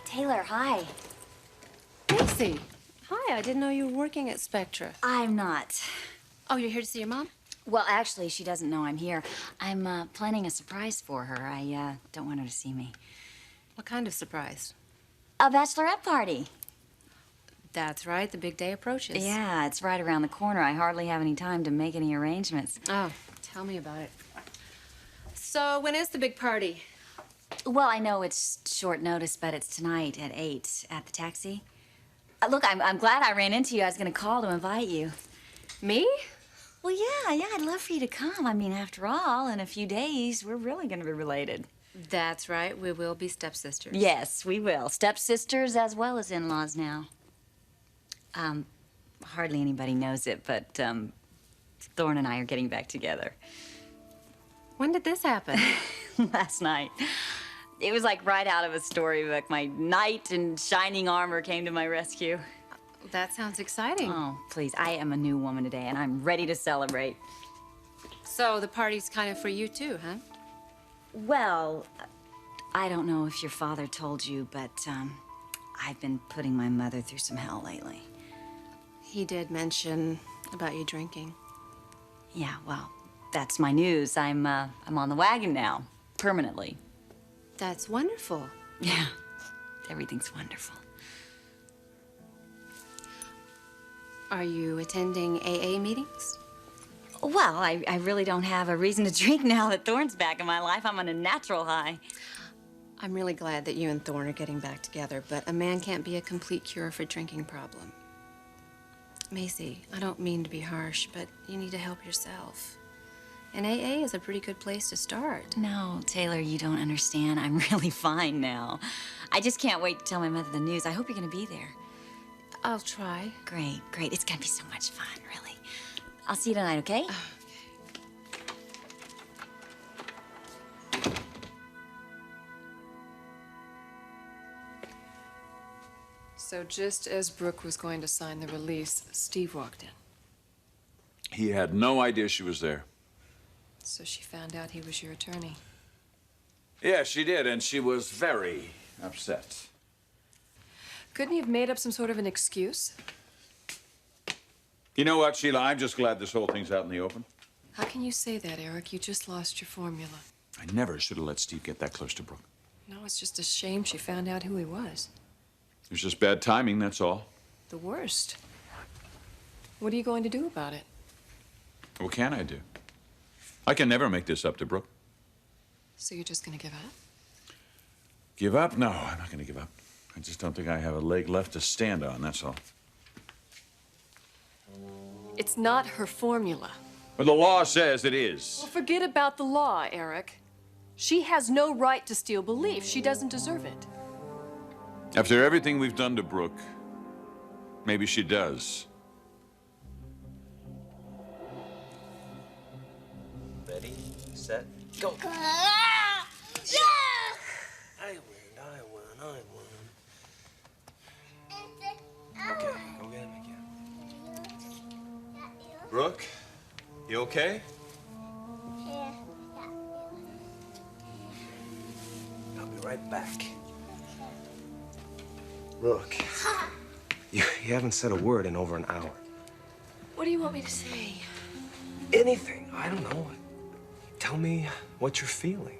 Taylor, hi. Macy, hi. I didn't know you were working at Spectra. I'm not. Oh, you're here to see your mom? Well, actually, she doesn't know I'm here. I'm planning a surprise for her. I don't want her to see me. What kind of surprise? A bachelorette party. That's right. The big day approaches. Yeah, it's right around the corner. I hardly have any time to make any arrangements. Oh, tell me about it. So, when is the big party? Well, I know it's short notice, but it's tonight at 8 at the taxi. Look, I'm glad I ran into you. I was going to call to invite you. Me? Well, yeah, I'd love for you to come. I mean, after all, in a few days, we're really going to be related. That's right. We will be stepsisters. Yes, we will. Stepsisters as well as in-laws now. Hardly anybody knows it, but, Thorne and I are getting back together. When did this happen? Last night. It was like right out of a storybook. My knight in shining armor came to my rescue. That sounds exciting. Oh, please. I am a new woman today, and I'm ready to celebrate. So, the party's kind of for you, too, huh? Well, I don't know if your father told you, but, I've been putting my mother through some hell lately. He did mention about you drinking. Yeah, well, that's my news. I'm on the wagon now, permanently. That's wonderful. Yeah, everything's wonderful. Are you attending AA meetings? Well, I really don't have a reason to drink now that Thorne's back in my life. I'm on a natural high. I'm really glad that you and Thorne are getting back together, but a man can't be a complete cure for drinking problem. Macy, I don't mean to be harsh, but you need to help yourself. And AA is a pretty good place to start. No, Taylor, you don't understand. I'm really fine now. I just can't wait to tell my mother the news. I hope you're going to be there. I'll try. Great, great. It's going to be so much fun, really. I'll see you tonight, okay? So just as Brooke was going to sign the release, Steve walked in. He had no idea she was there. So she found out he was your attorney. Yeah, she did, and she was very upset. Couldn't he have made up some sort of an excuse? You know what, Sheila? I'm just glad this whole thing's out in the open. How can you say that, Eric? You just lost your formula. I never should have let Steve get that close to Brooke. No, it's just a shame she found out who he was. It was just bad timing, that's all. The worst. What are you going to do about it? What can I do? I can never make this up to Brooke. So you're just going to give up? Give up? No, I'm not going to give up. I just don't think I have a leg left to stand on, that's all. It's not her formula. But the law says it is. Well, forget about the law, Eric. She has no right to steal belief. She doesn't deserve it. After everything we've done to Brooke, maybe she does. Ready, set, go. Yeah! I win. Okay, go get him again. Brooke, you okay? I'll be right back. Brooke, you haven't said a word in over an hour. What do you want me to say? Anything, I don't know. Tell me what you're feeling.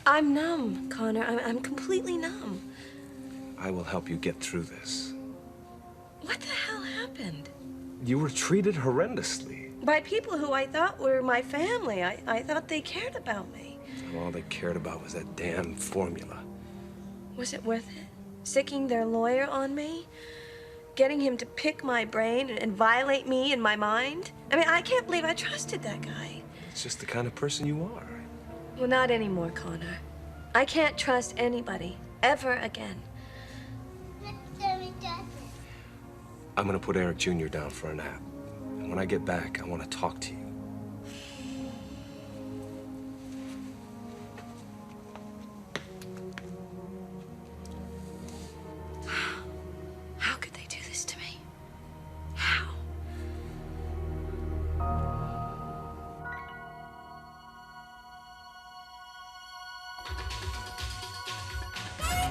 I'm numb, Connor. I'm completely numb. I will help you get through this. What the hell happened? You were treated horrendously. By people who I thought were my family. I thought they cared about me. And all they cared about was that damn formula. Was it worth it? Sicking their lawyer on me? Getting him to pick my brain and violate me in my mind? I mean, I can't believe I trusted that guy. It's just the kind of person you are. Well, not anymore, Connor. I can't trust anybody, ever again. I'm gonna put Eric Jr. down for a nap. And when I get back, I want to talk to you. How could they do this to me? How?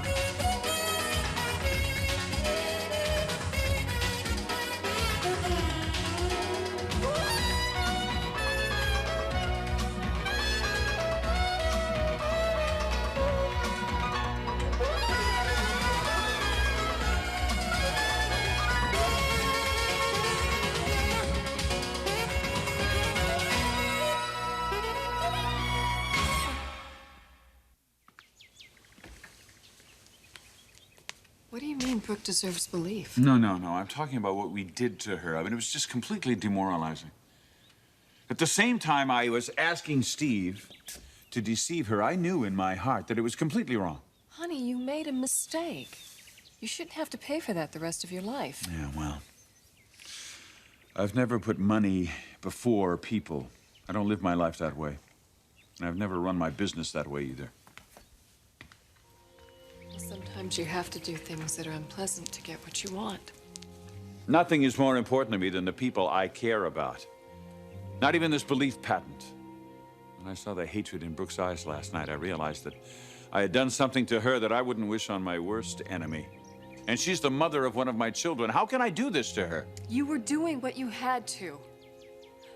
Baby, think Brooke deserves belief. No. I'm talking about what we did to her. I mean, it was just completely demoralizing. At the same time I was asking Steve to deceive her, I knew in my heart that it was completely wrong. Honey, you made a mistake. You shouldn't have to pay for that the rest of your life. Yeah, well, I've never put money before people. I don't live my life that way. And I've never run my business that way either. Sometimes you have to do things that are unpleasant to get what you want. Nothing is more important to me than the people I care about. Not even this belief patent. When I saw the hatred in Brooke's eyes last night, I realized that I had done something to her that I wouldn't wish on my worst enemy. And she's the mother of one of my children. How can I do this to her? You were doing what you had to.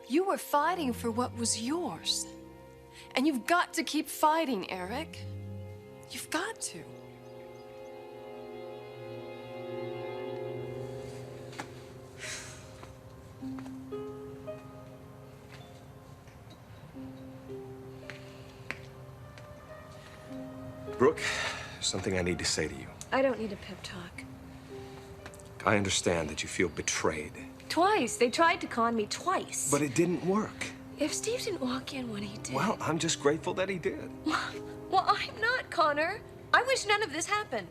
You were fighting for what was yours. And you've got to keep fighting, Eric. You've got to. Brooke, there's something I need to say to you. I don't need a pep talk. I understand that you feel betrayed. Twice. They tried to con me twice. But it didn't work. If Steve didn't walk in when he did... Well, I'm just grateful that he did. Well, I'm not, Connor. I wish none of this happened.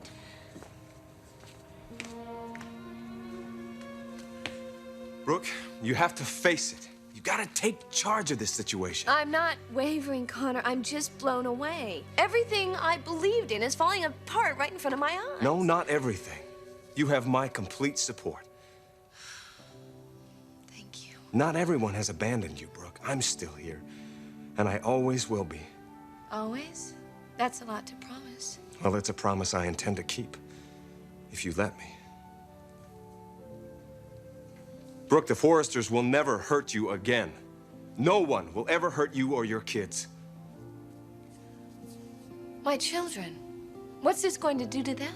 Brooke, you have to face it. You gotta take charge of this situation. I'm not wavering, Connor. I'm just blown away. Everything I believed in is falling apart right in front of my eyes. No, not everything. You have my complete support. Thank you. Not everyone has abandoned you, Brooke. I'm still here, and I always will be. Always? That's a lot to promise. Well, it's a promise I intend to keep, if you let me. Brooke, the Forresters will never hurt you again. No one will ever hurt you or your kids. My children. What's this going to do to them?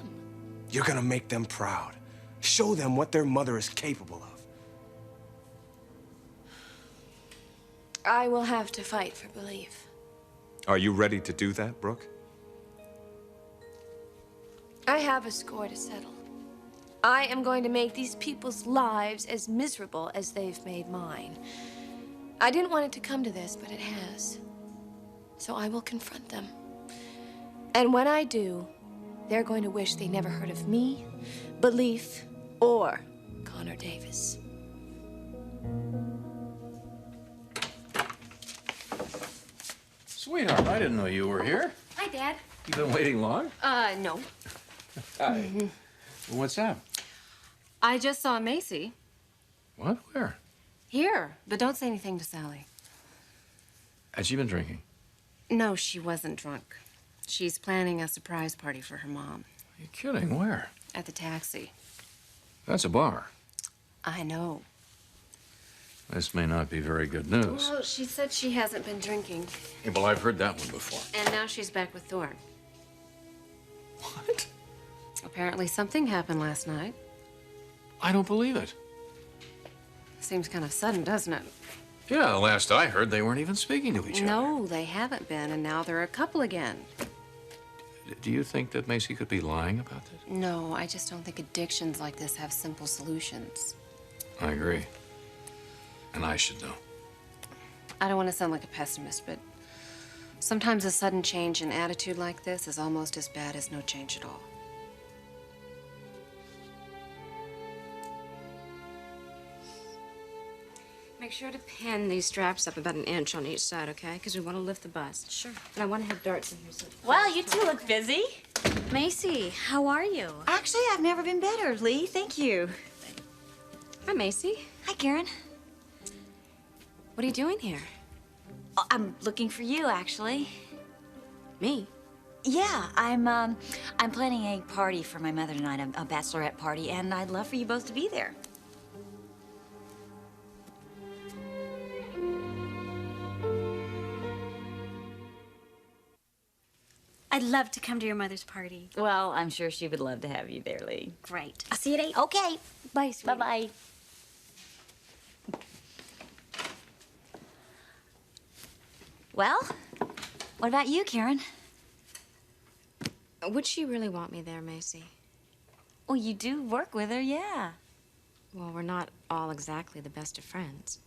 You're gonna make them proud. Show them what their mother is capable of. I will have to fight for belief. Are you ready to do that, Brooke? I have a score to settle. I am going to make these people's lives as miserable as they've made mine. I didn't want it to come to this, but it has. So I will confront them. And when I do, they're going to wish they never heard of me, belief, or Connor Davis. Sweetheart, I didn't know you were here. Hi, Dad. You been waiting long? No. Hi. What's up? I just saw Macy. What? Where? Here, but don't say anything to Sally. Had she been drinking? No, she wasn't drunk. She's planning a surprise party for her mom. Are you kidding? Where? At the taxi. That's a bar. I know. This may not be very good news. Well, she said she hasn't been drinking, Yeah, well, I've heard that one before. and now she's back with Thorne. What? Apparently something happened last night. I don't believe it. Seems kind of sudden, doesn't it? Yeah, last I heard, they weren't even speaking to each other. No, they haven't been, and now they're a couple again. Do you think that Macy could be lying about this? No, I just don't think addictions like this have simple solutions. I agree. And I should know. I don't want to sound like a pessimist, but sometimes a sudden change in attitude like this is almost as bad as no change at all. Make sure to pin these straps up about an inch on each side, okay? Because we want to lift the bust. Sure. And I want to have darts in here. So Well, you two look busy. Macy, how are you? Actually, I've never been better, Lee. Thank you. Hi, Macy. Hi, Karen. What are you doing here? Oh, I'm looking for you, actually. Me? Yeah, I'm planning a party for my mother tonight, a bachelorette party, and I'd love for you both to be there. I'd love to come to your mother's party. Well, I'm sure she would love to have you there, Lee. Great. I'll see you at 8. Okay. Bye, sweetie. Bye-bye. Well, what about you, Karen? Would she really want me there, Macy? Oh, you do work with her, yeah. Well, we're not all exactly the best of friends.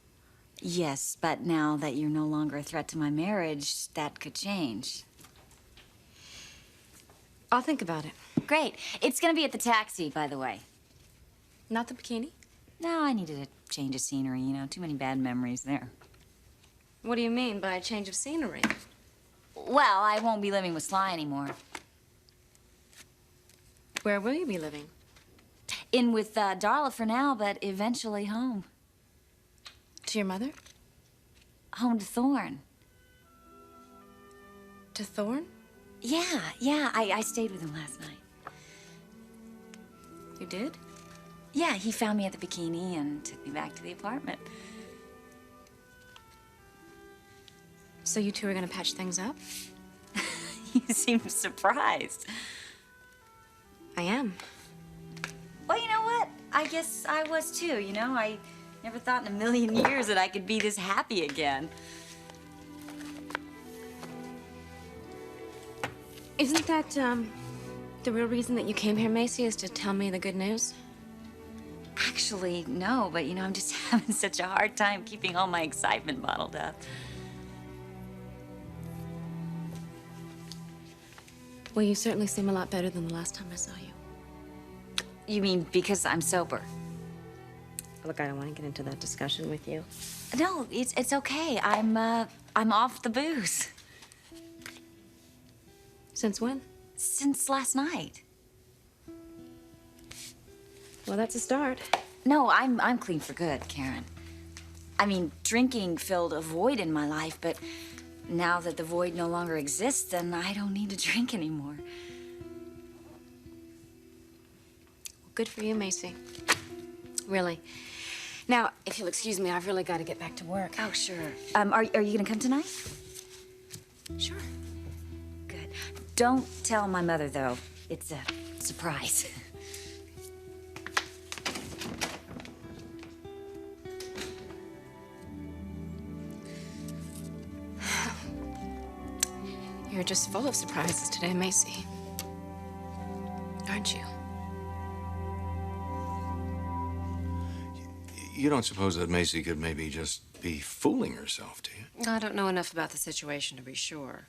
Yes, but now that you're no longer a threat to my marriage, that could change. I'll think about it. Great. It's gonna be at the Taxi, by the way. Not the bikini? No, I needed a change of scenery, you know. Too many bad memories there. What do you mean by a change of scenery? Well, I won't be living with Sly anymore. Where will you be living? In with Darla for now, but eventually home. To your mother? Home to Thorne. To Thorne? Yeah, I stayed with him last night. You did? Yeah, he found me at the bikini and took me back to the apartment. So you two are gonna patch things up? You seem surprised. I am. Well, you know what? I guess I was too, you know? I never thought in a million years that I could be this happy again. Isn't that, the real reason that you came here, Macy, is to tell me the good news? Actually, no, but you know, I'm just having such a hard time keeping all my excitement bottled up. Well, you certainly seem a lot better than the last time I saw you. You mean because I'm sober? Look, I don't want to get into that discussion with you. No, it's okay. I'm off the booze. Since when? Since last night. Well, that's a start. No, I'm clean for good, Karen. I mean, drinking filled a void in my life, but now that the void no longer exists, then I don't need to drink anymore. Good for you, Macy. Really. Now, if you'll excuse me, I've really got to get back to work. Oh, sure. Are you gonna come tonight? Sure. Good. Don't tell my mother, though. It's a surprise. You're just full of surprises today, Macy. Aren't you? You don't suppose that Macy could maybe just be fooling herself, do you? I don't know enough about the situation to be sure.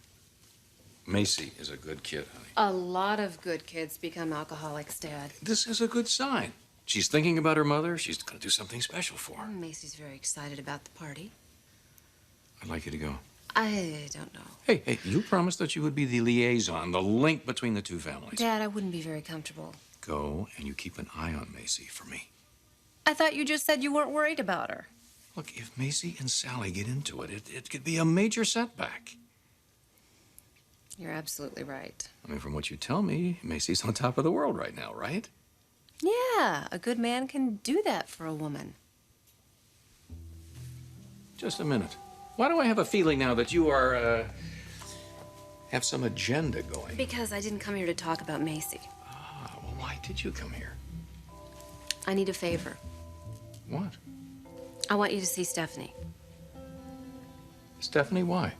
Macy is a good kid, honey. A lot of good kids become alcoholics, Dad. This is a good sign. She's thinking about her mother. She's going to do something special for her. Macy's very excited about the party. I'd like you to go. I don't know. Hey, you promised that you would be the liaison, the link between the two families. Dad, I wouldn't be very comfortable. Go and you keep an eye on Macy for me. I thought you just said you weren't worried about her. Look, if Macy and Sally get into it, it could be a major setback. You're absolutely right. I mean, from what you tell me, Macy's on top of the world right now, right? Yeah, a good man can do that for a woman. Just a minute. Why do I have a feeling now that you are, have some agenda going? Because I didn't come here to talk about Macy. Ah, well, why did you come here? I need a favor. What? I want you to see Stephanie. Stephanie, why?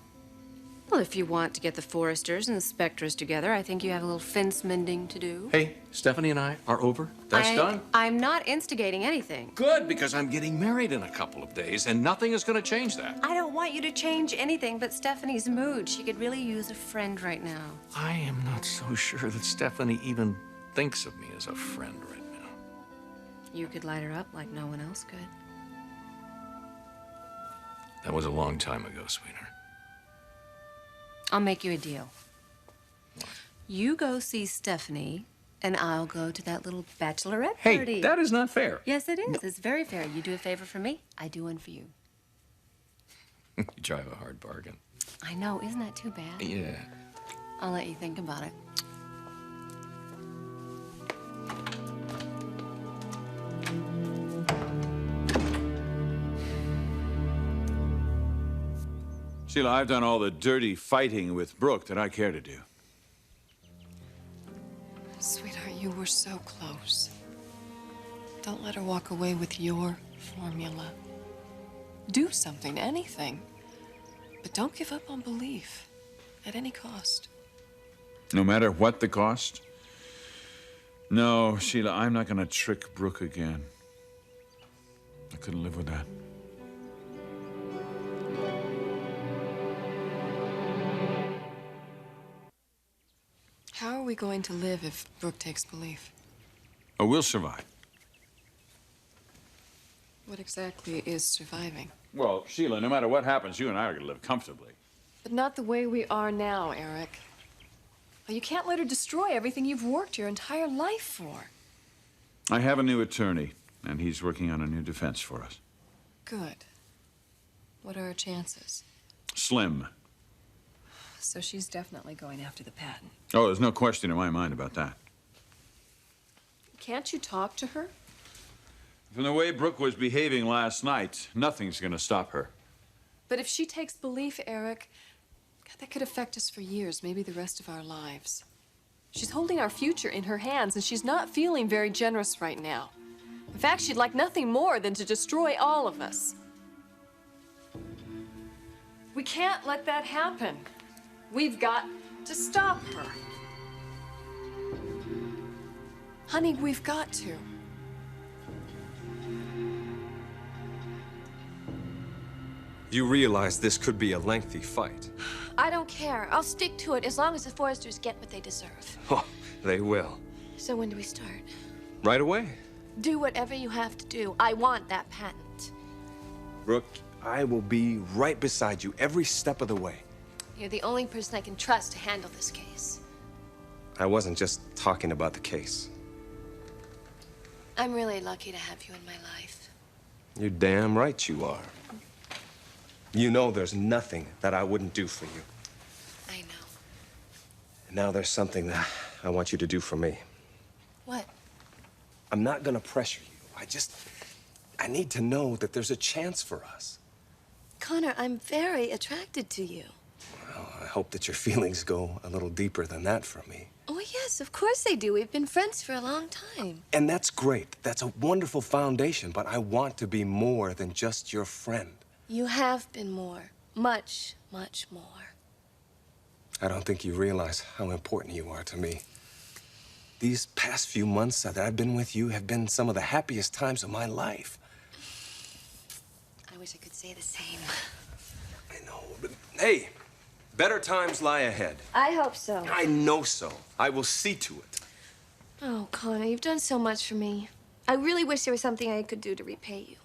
Well, if you want to get the Forresters and the Spectors together, I think you have a little fence mending to do. Hey, Stephanie and I are over. That's done. I'm not instigating anything. Good, because I'm getting married in a couple of days, and nothing is going to change that. I don't want you to change anything but Stephanie's mood. She could really use a friend right now. I am not so sure that Stephanie even thinks of me as a friend right now. You could light her up like no one else could. That was a long time ago, sweetheart. I'll make you a deal. You go see Stephanie, and I'll go to that little bachelorette party. Hey, that is not fair. Yes, it is. It's very fair. You do a favor for me, I do one for you. You drive a hard bargain. I know. Isn't that too bad? Yeah. I'll let you think about it. Sheila, I've done all the dirty fighting with Brooke that I care to do. Sweetheart, you were so close. Don't let her walk away with your formula. Do something, anything. But don't give up on belief at any cost. No matter what the cost? No, Sheila, I'm not gonna trick Brooke again. I couldn't live with that. How are we going to live if Brooke takes belief? Oh, we'll survive. What exactly is surviving? Well, Sheila, no matter what happens, you and I are gonna live comfortably. But not the way we are now, Eric. You can't let her destroy everything you've worked your entire life for. I have a new attorney, and he's working on a new defense for us. Good. What are her chances? Slim. So she's definitely going after the patent. Oh, there's no question in my mind about that. Can't you talk to her? From the way Brooke was behaving last night, nothing's gonna stop her. But if she takes belief, Eric, God, that could affect us for years, maybe the rest of our lives. She's holding our future in her hands, and she's not feeling very generous right now. In fact, she'd like nothing more than to destroy all of us. We can't let that happen. We've got to stop her. Honey, we've got to. You realize this could be a lengthy fight. I don't care. I'll stick to it as long as the Forresters get what they deserve. Oh, they will. So when do we start? Right away. Do whatever you have to do. I want that patent. Brooke, I will be right beside you every step of the way. You're the only person I can trust to handle this case. I wasn't just talking about the case. I'm really lucky to have you in my life. You're damn right you are. You know there's nothing that I wouldn't do for you. I know. And now there's something that I want you to do for me. What? I'm not gonna pressure you. I need to know that there's a chance for us. Connor, I'm very attracted to you. Well, I hope that your feelings go a little deeper than that for me. Oh, yes, of course they do. We've been friends for a long time. And that's great. That's a wonderful foundation, but I want to be more than just your friend. You have been more. Much, much more. I don't think you realize how important you are to me. These past few months that I've been with you have been some of the happiest times of my life. I wish I could say the same. I know, but hey, better times lie ahead. I hope so. I know so. I will see to it. Oh, Connor, you've done so much for me. I really wish there was something I could do to repay you.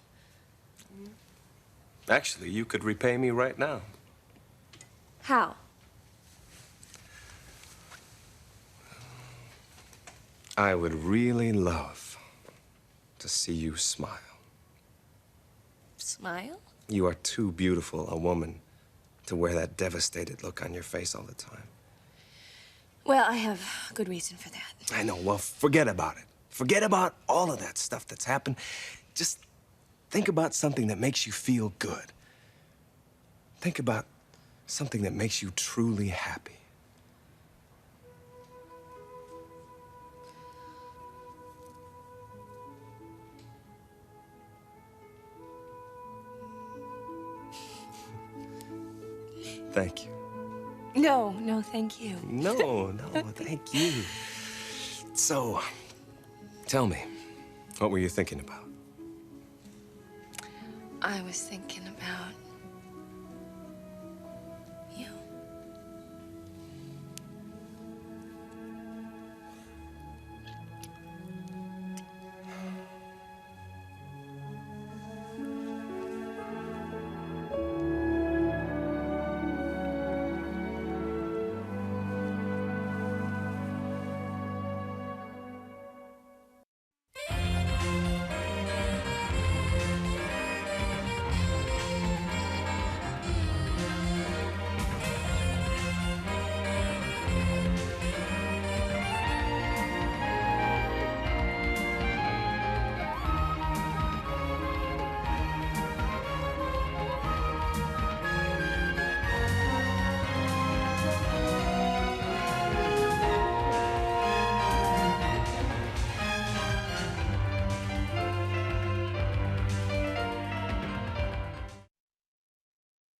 Actually, you could repay me right now. How? I would really love to see you smile. Smile? You are too beautiful a woman to wear that devastated look on your face all the time. Well, I have good reason for that. I know. Well, forget about it. Forget about all of that stuff that's happened. Just think about something that makes you feel good. Think about something that makes you truly happy. Thank you. No, no, thank you. No, thank you. So, tell me, what were you thinking about? I was thinking about